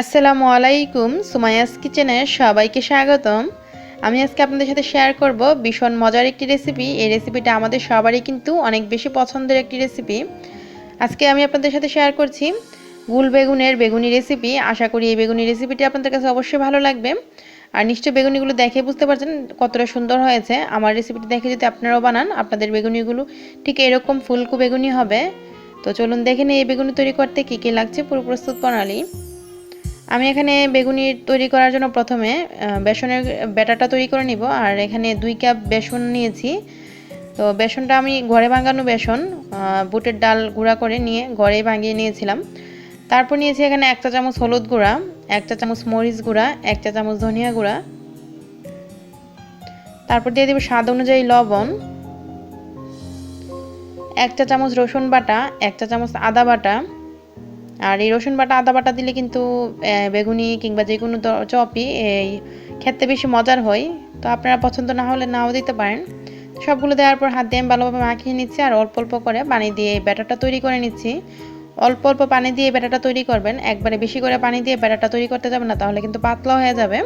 আসসালামু আলাইকুম, সুমাইয়াস কিচেনে সবাইকে স্বাগতম। আমি আজকে আপনাদের সাথে শেয়ার করব ভীষণ মজার একটি রেসিপি। এই রেসিপিটা আমাদের সবারই কিন্তু অনেক বেশি পছন্দের একটি রেসিপি। আজকে আমি আপনাদের সাথে শেয়ার করছি গুল বেগুনের বেগুনি রেসিপি। আশা করি এই বেগুনি রেসিপিটি আপনাদের কাছে অবশ্যই ভালো লাগবে। আর নিশ্চয়ই বেগুনিগুলো দেখে বুঝতে পারছেন কতটা সুন্দর হয়েছে। আমার রেসিপিটি দেখে যদি আপনারাও বানান, আপনাদের বেগুনিগুলো ঠিক এরকম ফুলকো বেগুনি হবে। তো চলুন দেখে নিই এই বেগুনি তৈরি করতে কী কী লাগছে পুরো প্রস্তুত প্রণালী। আমি এখানে বেগুনি তৈরি করার জন্য প্রথমে বেসনের ব্যাটারটা তৈরি করে নিব। আর এখানে 2 কাপ বেসন নিয়েছি। তো বেসনটা আমি ঘরে ভাঙানো বেসন, বুটের ডাল গুঁড়া করে নিয়ে ঘরে ভাঙিয়ে নিয়েছিলাম। তারপর নিয়েছি এখানে 1 চা চামচ হলুদ গুঁড়া, 1 চা চামচ মরিচ গুঁড়া, 1 চা চামচ ধনিয়া গুঁড়া। তারপর দিয়ে দেব স্বাদ অনুযায়ী লবণ, 1 চা চামচ রসুন বাটা, 1 চা চামচ আদা বাটা। আর এই রসুন বাটা আদা বাটা দিলে কিন্তু বেগুনি কিংবা যে কোনো চপই এই খেতে বেশি মজার হয়। তো আপনারা পছন্দ না হলে নাও দিতে পারেন। সবগুলো দেওয়ার পর হাত দিয়ে আমি ভালোভাবে মাখিয়ে নিচ্ছি আর অল্প অল্প করে পানি দিয়ে ব্যাটারটা তৈরি করে নিচ্ছি। অল্প অল্প পানি দিয়ে ব্যাটারটা তৈরি করবেন, একবারে বেশি করে পানি দিয়ে ব্যাটারটা তৈরি করতে যাবেন না, তাহলে কিন্তু পাতলা হয়ে যাবে।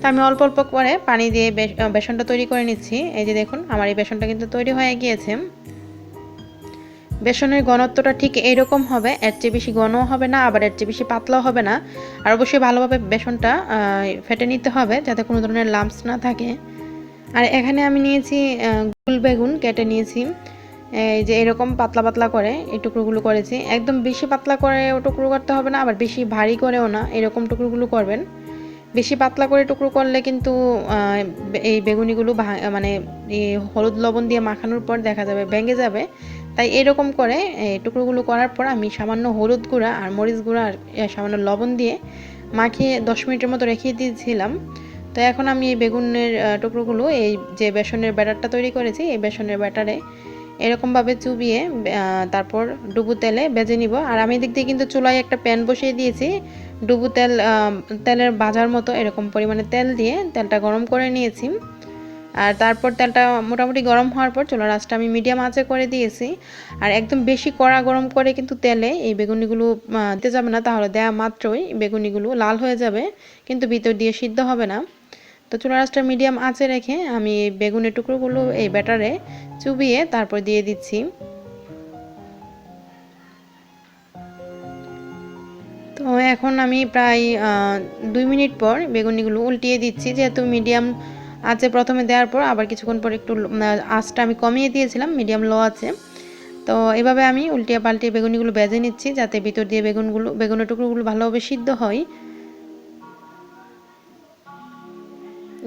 তো আমি অল্প অল্প করে পানি দিয়ে বেসনটা তৈরি করে নিচ্ছি। এই যে দেখুন আমার এই বেসনটা কিন্তু তৈরি হয়ে গিয়েছে। বেসনের ঘনত্বটা ঠিক এইরকম হবে, এর চেয়ে বেশি ঘনও হবে না, আবার এর চেয়ে বেশি পাতলাও হবে না। আর অবশ্যই ভালোভাবে বেসনটা ফেটে নিতে হবে যাতে কোনো ধরনের লাম্পস না থাকে। আর এখানে আমি নিয়েছি গোল বেগুন কেটে নিয়েছি। এই যে এরকম পাতলা পাতলা করে এই টুকরোগুলো করেছি। একদম বেশি পাতলা করে টুকরো করতে হবে না, আবার বেশি ভারী করেও না, এরকম টুকরোগুলো করবেন। বেশি পাতলা করে টুকরো করলে কিন্তু এই বেগুনিগুলো মানে এই হলুদ লবণ দিয়ে মাখানোর পর দেখা যাবে ভেঙে যাবে। তাই এরকম করে এই টুকরোগুলো করার পর আমি সামান্য হলুদ গুঁড়া আর মরিচ গুঁড়া আর সামান্য লবণ দিয়ে মাখিয়ে 10 মিনিটের মতো রেখে দিয়েছিলাম। তো এখন আমি এই বেগুনের টুকরোগুলো এই যে বেসনের ব্যাটারটা তৈরি করেছি এই বেসনের ব্যাটারে এরকমভাবে চুবিয়ে তারপর ডুবো তেলে ভেজে নিব। আর আমি এদিক দিয়ে কিন্তু চুলায় একটা প্যান বসিয়ে দিয়েছি। ডুবো তেলের ভাজার মতো এরকম পরিমাণে তেল দিয়ে তেলটা গরম করে নিয়েছি। আর তারপর তেলটা মোটামুটি গরম হওয়ার পর চুলার আঁচটা আমি মিডিয়াম আঁচে করে দিয়েছি। আর একদম বেশি কড়া গরম করে কিন্তু তেলে এই বেগুনিগুলো দিতে যাবে না, তাহলে দেওয়া মাত্রই বেগুনিগুলো লাল হয়ে যাবে কিন্তু ভিতর দিয়ে সিদ্ধ হবে না। তো চুলার আঁচটা মিডিয়াম আঁচে রেখে আমি এই বেগুনের টুকরোগুলো এই ব্যাটারে চুবিয়ে তারপর দিয়ে দিচ্ছি। তো এখন আমি প্রায় 2 মিনিট পর বেগুনিগুলো উল্টিয়ে দিচ্ছি, যেহেতু মিডিয়াম আঁচে প্রথমে দেওয়ার পর আবার কিছুক্ষণ পর একটু আঁচটা আমি কমিয়ে দিয়েছিলাম মিডিয়াম লো আছে। তো এভাবে আমি উল্টিয়ে পাল্টিয়ে বেগুনিগুলো ভেজে নিচ্ছি যাতে ভিতর দিয়ে বেগুনের টুকরোগুলো ভালোভাবে সিদ্ধ হয়।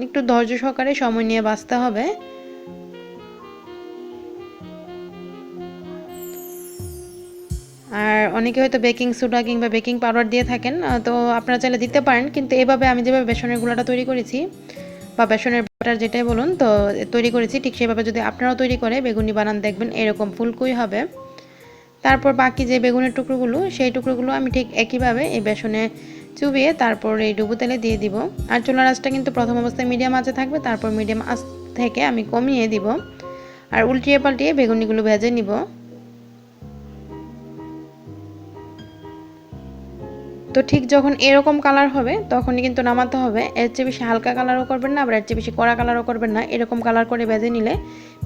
একটু ধৈর্য সহকারে সময় নিয়ে ভাজতে হবে। আর অনেকে হয়তো বেকিং সোডা কিংবা বেকিং পাউডার দিয়ে থাকেন, তো আপনারা চাইলে দিতে পারেন, কিন্তু এভাবে আমি যেভাবে বেসনের গুঁড়াটা তৈরি করেছি বা বেসনের ব্যাটার যেটাই বলুন তো তৈরি করেছি, ঠিক সেভাবে যদি আপনারাও তৈরি করে বেগুনি বানান দেখবেন এরকম ফুলকোই হবে। তারপর বাকি যে বেগুনের টুকরোগুলো সেই টুকরোগুলো আমি ঠিক একইভাবে এই বেসনে চুবিয়ে তারপর এই ডুবো তেলে দিয়ে দিব। আর চুলার আঁচটা কিন্তু প্রথম অবস্থায় মিডিয়াম আঁচে থাকবে, তারপর মিডিয়াম আঁচ থেকে আমি কমিয়ে দিব আর উল্টিয়ে পাল্টিয়ে বেগুনিগুলো ভেজে নিব। তো ঠিক যখন এরকম কালার হবে তখনই কিন্তু নামাতে হবে। এর চেয়ে বেশি হালকা কালারও করবেন না, আবার এর চেয়ে বেশি কড়া কালারও করবেন না। এরকম কালার করে ভেজে নিলে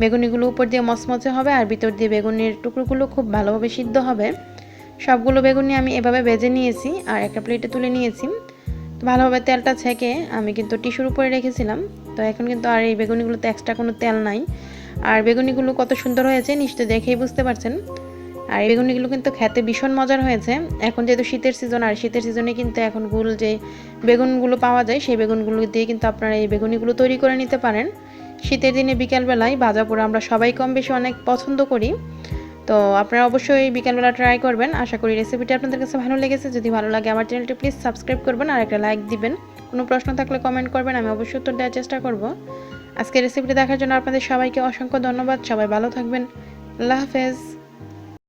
বেগুনিগুলো উপর দিয়ে মচমচে হবে আর ভিতর দিয়ে বেগুনির টুকরোগুলো খুব ভালোভাবে সিদ্ধ হবে। সবগুলো বেগুনি আমি এভাবে ভেজে নিয়েছি আর একটা প্লেটে তুলে নিয়েছি। তো ভালোভাবে তেলটা ছেঁকে আমি কিন্তু টিস্যুর উপরে রেখেছিলাম। তো এখন কিন্তু আর এই বেগুনিগুলোতে এক্সট্রা কোনো তেল নাই। আর বেগুনিগুলো কত সুন্দর হয়েছে নিশ্চয়ই দেখেই বুঝতে পারছেন। আর এই বেগুনিগুলো কিন্তু খেতে ভীষণ মজার হয়েছে। এখন যেহেতু শীতের সিজন, আর শীতের সিজনে কিন্তু এখন গুল যে বেগুনগুলো পাওয়া যায় সেই বেগুনগুলো দিয়ে কিন্তু আপনারা এই বেগুনিগুলো তৈরি করে নিতে পারেন। শীতের দিনে বিকালবেলায় ভাজা পোড়া আমরা সবাই কম বেশি অনেক পছন্দ করি। তো আপনারা অবশ্যই বিকালবেলা ট্রাই করবেন। আশা করি রেসিপিটা আপনাদের কাছে ভালো লেগেছে। যদি ভালো লাগে আমার চ্যানেলটি প্লিজ সাবস্ক্রাইব করবেন আর একটা লাইক দিবেন। কোনো প্রশ্ন থাকলে কমেন্ট করবেন, আমি অবশ্যই উত্তর দেওয়ার চেষ্টা করব। আজকে রেসিপিটা দেখার জন্য আপনাদের সবাইকে অসংখ্য ধন্যবাদ। সবাই ভালো থাকবেন। আল্লাহ হাফেজ।